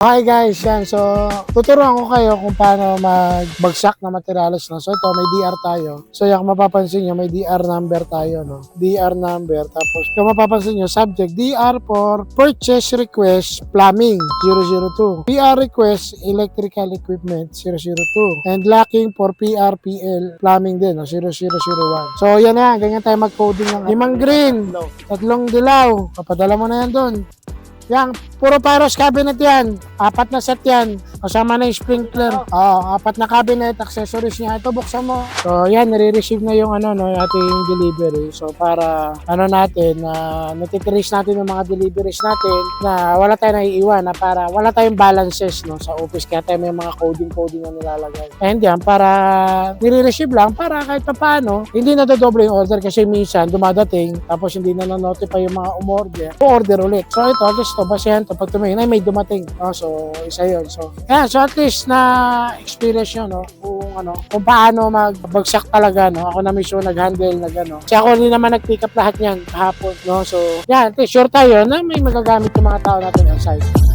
Hi guys, yan. So, tuturuan ko kayo kung paano magbagsak na materials. No? So, ito, may DR tayo. So, yung mapapansin nyo, may DR number tayo. No? DR number. Tapos, yung mapapansin nyo, subject, DR for Purchase Request Plumbing 002. PR Request Electrical Equipment 002. And lacking for PRPL Plumbing din, no? 0001. So, yan na. Ganyan tayo mag-coding ng 5 green, 3 dilaw. Papadala mo na yan doon. Yang puro pyros cabinet yan. 4 na set yan. Kasama na yung sprinkler. 4 na cabinet, accessories niya. Ito, buksan mo. So, yan, nare-receive na yung ating delivery. So, para natin, natitrace natin yung mga deliveries natin na wala tayong naiiwan, na para wala tayong balances sa office. Kaya tayo may mga coding na nilalagay. And yan, para nire-receive lang, para kahit pa paano, hindi na dodoble yung order kasi minsan dumadating, tapos hindi na notify yung mga umorder. O-order ulit. So, ito, at least basihan to pag tumingin ay may dumating. So isa yun. So at least na experience nyo kung paano magbagsak talaga ako na mismo nag-handle kasi ako hindi naman nag-pick up lahat yan kahapon so at least sure tayo na may magagamit yung mga tao natin on site.